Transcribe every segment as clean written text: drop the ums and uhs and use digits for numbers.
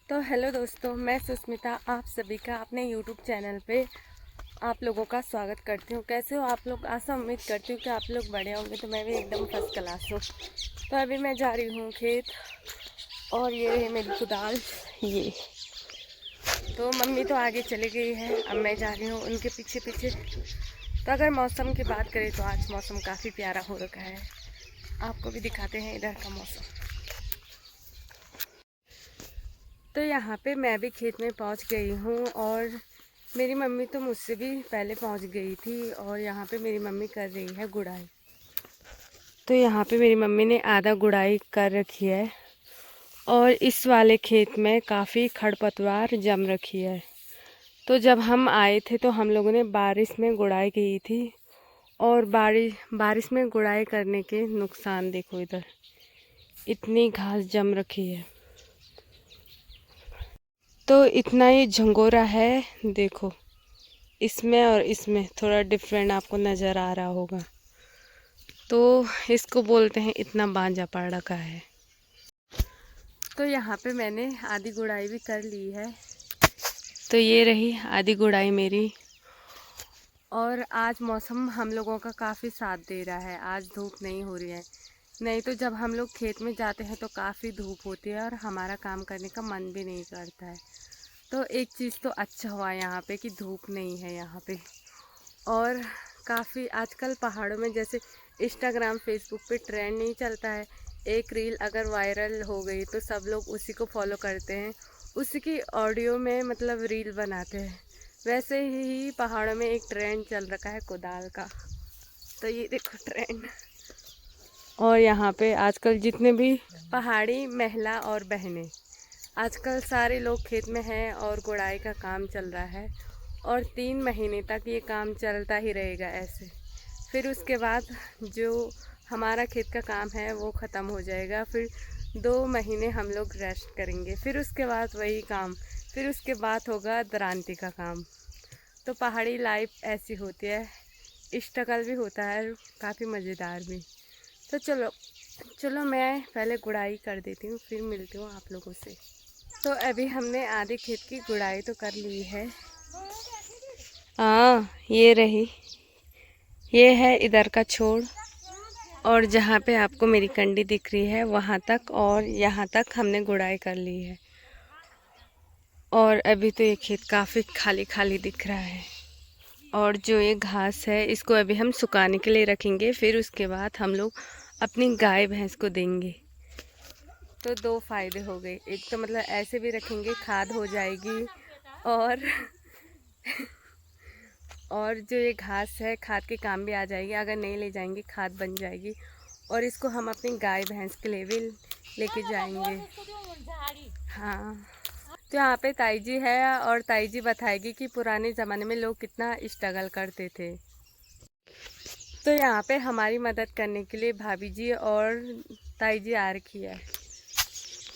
तो हेलो दोस्तों, मैं सुस्मिता आप सभी का अपने यूट्यूब चैनल पे आप लोगों का स्वागत करती हूँ। कैसे हो आप लोग? आशा उम्मीद करती हूँ कि आप लोग बड़े होंगे। तो मैं भी एकदम फर्स्ट क्लास हूँ। तो अभी मैं जा रही हूँ खेत और ये है मेरी कुदाल। ये तो मम्मी तो आगे चली गई है, अब मैं जा रही हूँ उनके पीछे पीछे। तो अगर मौसम की बात करें तो आज मौसम काफ़ी प्यारा हो रखा है। आपको भी दिखाते हैं इधर का मौसम। तो यहाँ पे मैं भी खेत में पहुँच गई हूँ और मेरी मम्मी तो मुझसे भी पहले पहुँच गई थी और यहाँ पे मेरी मम्मी कर रही है गुड़ाई। तो यहाँ पे मेरी मम्मी ने आधा गुड़ाई कर रखी है और इस वाले खेत में काफ़ी खरपतवार जम रखी है। तो जब हम आए थे तो हम लोगों ने बारिश में गुड़ाई की थी और बारिश में गुड़ाई करने के नुकसान देखो, इधर इतनी घास जम रखी है। तो इतना ही झंगोरा है, देखो इसमें और इसमें थोड़ा डिफरेंट आपको नज़र आ रहा होगा। तो इसको बोलते हैं इतना बांझा पड़ रखा है। तो यहाँ पे मैंने आधी गुड़ाई भी कर ली है। तो ये रही आधी गुड़ाई मेरी। और आज मौसम हम लोगों का काफ़ी साथ दे रहा है, आज धूप नहीं हो रही है। नहीं तो जब हम लोग खेत में जाते हैं तो काफ़ी धूप होती है और हमारा काम करने का मन भी नहीं करता है। तो एक चीज़ तो अच्छा हुआ यहाँ पे कि धूप नहीं है यहाँ पे। और काफ़ी आजकल पहाड़ों में जैसे इंस्टाग्राम फेसबुक पे ट्रेंड नहीं चलता है, एक रील अगर वायरल हो गई तो सब लोग उसी को फॉलो करते हैं, उसी की ऑडियो में मतलब रील बनाते हैं। वैसे ही पहाड़ों में एक ट्रेंड चल रखा है कुदाल का। तो ये देखो ट्रेंड। और यहाँ पे आजकल जितने भी पहाड़ी महिला और बहनें, आजकल सारे लोग खेत में हैं और गुड़ाई का काम चल रहा है और 3 महीने तक ये काम चलता ही रहेगा ऐसे। फिर उसके बाद जो हमारा खेत का काम है वो ख़त्म हो जाएगा। फिर 2 महीने हम लोग रेस्ट करेंगे, फिर उसके बाद वही काम, फिर उसके बाद होगा दरांती का काम। तो पहाड़ी लाइफ ऐसी होती है, स्ट्रगल भी होता है, काफ़ी मज़ेदार भी। तो चलो मैं पहले गुड़ाई कर देती हूँ, फिर मिलती हूँ आप लोगों से। तो अभी हमने आधे खेत की गुड़ाई तो कर ली है। हाँ ये रही, ये है इधर का छोड़ और जहाँ पे आपको मेरी कंडी दिख रही है वहाँ तक और यहाँ तक हमने गुड़ाई कर ली है। और अभी तो ये खेत काफ़ी खाली खाली दिख रहा है। और जो ये घास है इसको अभी हम सुखाने के लिए रखेंगे, फिर उसके बाद हम लोग अपनी गाय भैंस को देंगे। तो 2 फायदे हो गए, एक तो मतलब ऐसे भी रखेंगे, खाद हो जाएगी और और जो ये घास है खाद के काम भी आ जाएगी, अगर नहीं ले जाएंगे खाद बन जाएगी। और इसको हम अपनी गाय भैंस के लिए भी लेके जाएंगे। हाँ, तो यहाँ पे ताई जी है और ताई जी बताएगी कि पुराने ज़माने में लोग कितना स्ट्रगल करते थे। तो यहाँ पे हमारी मदद करने के लिए भाभी जी और ताई जी आ रखी है।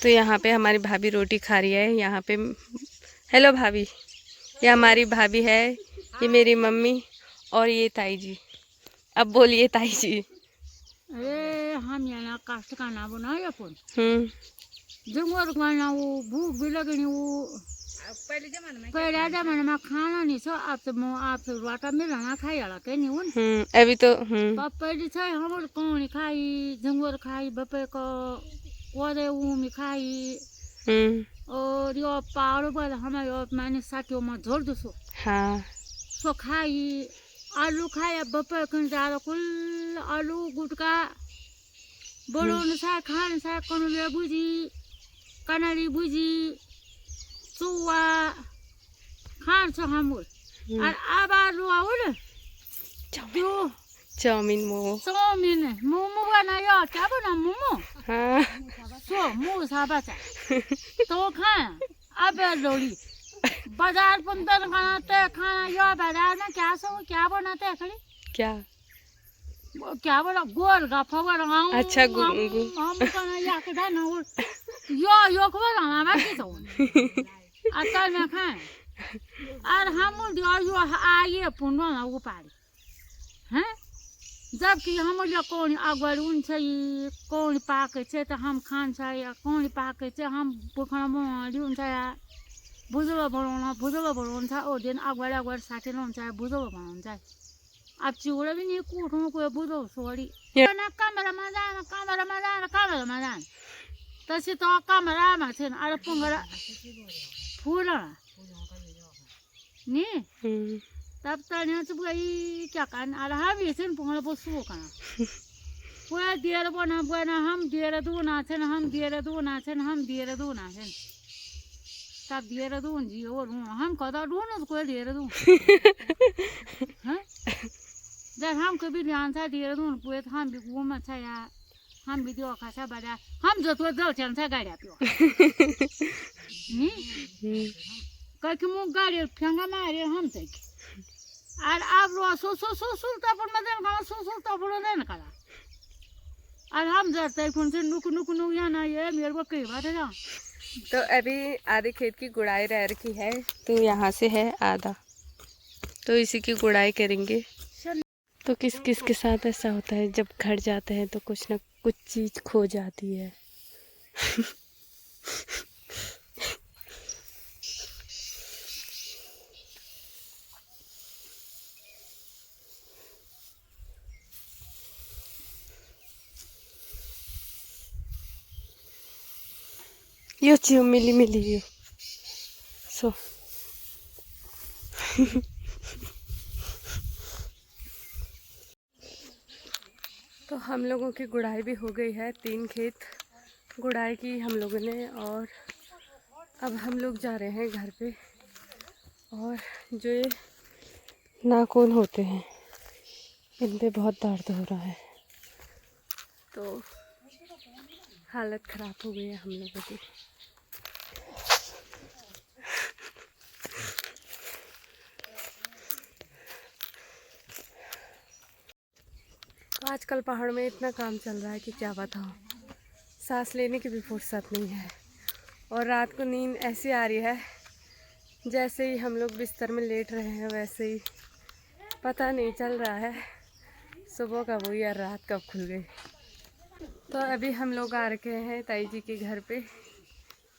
तो यहाँ पे हमारी भाभी रोटी खा रही है। यहाँ पे हेलो भाभी, ये हमारी भाभी है, ये मेरी मम्मी और ये ताई जी। अब बोलिए ताई जी। अरे हम यहाँ कास्ट का ना बनाया अपन हम्म। जंगल का ना, वो भूख भी लगे नहीं, वो पहले जमाने में खाना नहीं सो। आप तो रोटा में रहना खाई वाला के नहीं उन अभी तो पहले से हम कौन खाई, जंगल खाई बपे को कोदे ऊम खाई। और यो पहाड़ों पर हमारे मैंने साथियों में जोड़ दो सो। हाँ सो खाई आलू खाई, अब बपे कन ज्यादा कुल आलू गुटका बोलोन सा खान सा कनुले बुझी कनाली बुझी चुआ खान छ हमर। और अब आलू आओ न जो चाउमीन मोमो चाउमीन मोमो बनायो, क्या बना मोमो? हाँ सो मुँह सा बचा तो खा। अब लोड़ी बाजार पंतर खाना खाना, यो बाजार में क्या सो क्या बनाते हैं खड़ी क्या क्या बोला गोल गप्पा बोला अच्छा हम कहना या के ना यो को बोला ना बाकी तो अतल में खाए। और हम यो आइए पुनो ना वो पारी हैं जबकि हमला कोण अगवर उंचाई कोण पाकायचे तर हम खानसाया कोण पाकायचे हम बुखणा मोहली उंचाया बुझलो बनवून था ओ दिन अगवर साथे उंचाया बुझलो बनवून जाय अब चिवड़ा भी नहीं कूटूं को बुझो सोड़ी ना कामरा मजान तसे तो कामरा माछन अरे पुंगरा फूला नी तब तनिया चुप गई क्या करना अरे हम ऐसे पुंगरा बसो करना वो दियर बना हम दियर दो नाचन तब दियर दो जी और हम कदा ढूंढ को दियर दो हाँ जब हम कभी ध्यान से दियर दो पुए हम भी घूम अच्छा यार हम भी दियो खासा बड़ा हम जो तो दो चल से गाड़ी पियो नी कहीं मुंह गाड़ी फेंगा मारे हम तक और अब रो सो तब मदन का सो तब मदन करा और हम जाते कौन से नुक या ना ये मेरे को कई बात है ना तो अभी आधे खेत की गुड़ाई रह रखी है तो यहाँ से है आधा तो इसी की गुड़ाई करेंगे। तो किस किस के साथ ऐसा होता है जब घर जाते हैं तो कुछ ना कुछ चीज़ खो जाती है। यो चियो मिली यो सो तो हम लोगों की गुड़ाई भी हो गई है। 3 खेत गुड़ाई की हम लोगों ने और अब हम लोग जा रहे हैं घर पे। और जो ये नाखून होते हैं इन पे बहुत दर्द हो रहा है तो हालत ख़राब हो गई है हम लोगों की। आजकल पहाड़ में इतना काम चल रहा है कि क्या बताऊँ, सांस लेने की भी फुर्सत नहीं है। और रात को नींद ऐसी आ रही है जैसे ही हम लोग बिस्तर में लेट रहे हैं वैसे ही पता नहीं चल रहा है सुबह कब हुई या रात कब खुल गई। तो अभी हम लोग आ रखे हैं ताई जी के घर पे।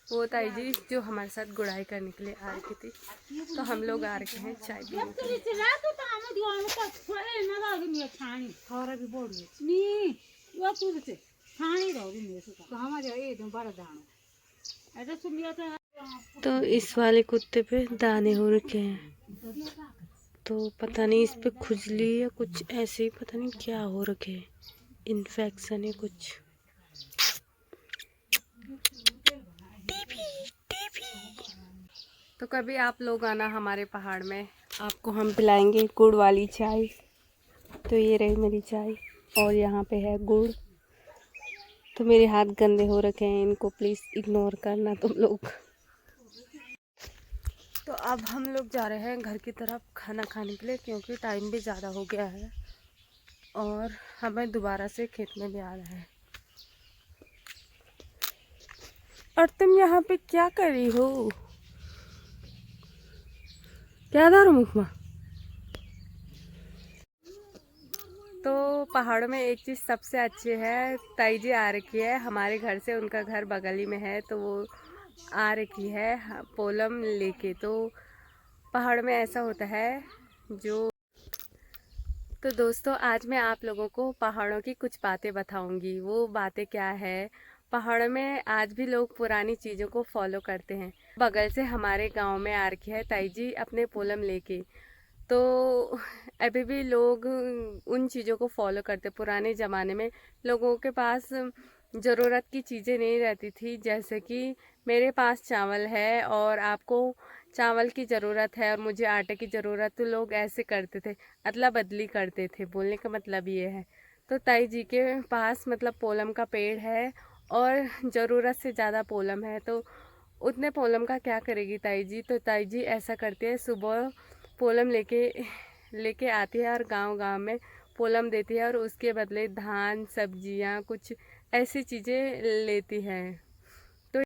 वो ताई जी जो हमारे साथ गुड़ाई करने के लिए आ रखी थी तो हम लोग आ रखे हैं चाय पीने के लिए। तो इस वाले कुत्ते पे दाने हो रखे हैं तो पता नहीं इस पे खुजली या कुछ ऐसे ही पता नहीं क्या हो रखे है, इन्फेक्शन है कुछ। तो कभी आप लोग आना हमारे पहाड़ में, आपको हम पिलाएंगे गुड़ वाली चाय। तो ये रही मेरी चाय और यहाँ पे है गुड़। तो मेरे हाथ गंदे हो रखे हैं, इनको प्लीज़ इग्नोर करना तुम लोग। तो अब हम लोग जा रहे हैं घर की तरफ खाना खाने के लिए क्योंकि टाइम भी ज़्यादा हो गया है और हमें दोबारा से खेत में भी आना है। और तुम यहाँ पे क्या कर रही हो? क्या दारू मुखमा? तो पहाड़ों में एक चीज़ सबसे अच्छी है, ताई जी आ रखी है हमारे घर से, उनका घर बगल ही में है तो वो आ रखी है पोलम लेके। तो पहाड़ में ऐसा होता है जो। तो दोस्तों आज मैं आप लोगों को पहाड़ों की कुछ बातें बताऊंगी। वो बातें क्या है, पहाड़ों में आज भी लोग पुरानी चीज़ों को फॉलो करते हैं। बगल से हमारे गांव में आ रखी है ताई जी अपने पोलम लेके। तो अभी भी लोग उन चीज़ों को फॉलो करते। पुराने ज़माने में लोगों के पास ज़रूरत की चीज़ें नहीं रहती थी, जैसे कि मेरे पास चावल है और आपको चावल की ज़रूरत है और मुझे आटे की ज़रूरत, तो लोग ऐसे करते थे, अदला बदली करते थे। बोलने का मतलब ये है। तो ताई जी के पास मतलब पोलम का पेड़ है और ज़रूरत से ज़्यादा पोलम है, तो उतने पोलम का क्या करेगी ताई जी। तो ताई जी ऐसा करती है, सुबह पोलम लेके आती है और गांव में पोलम देती है और उसके बदले धान सब्जियां कुछ ऐसी चीज़ें लेती है।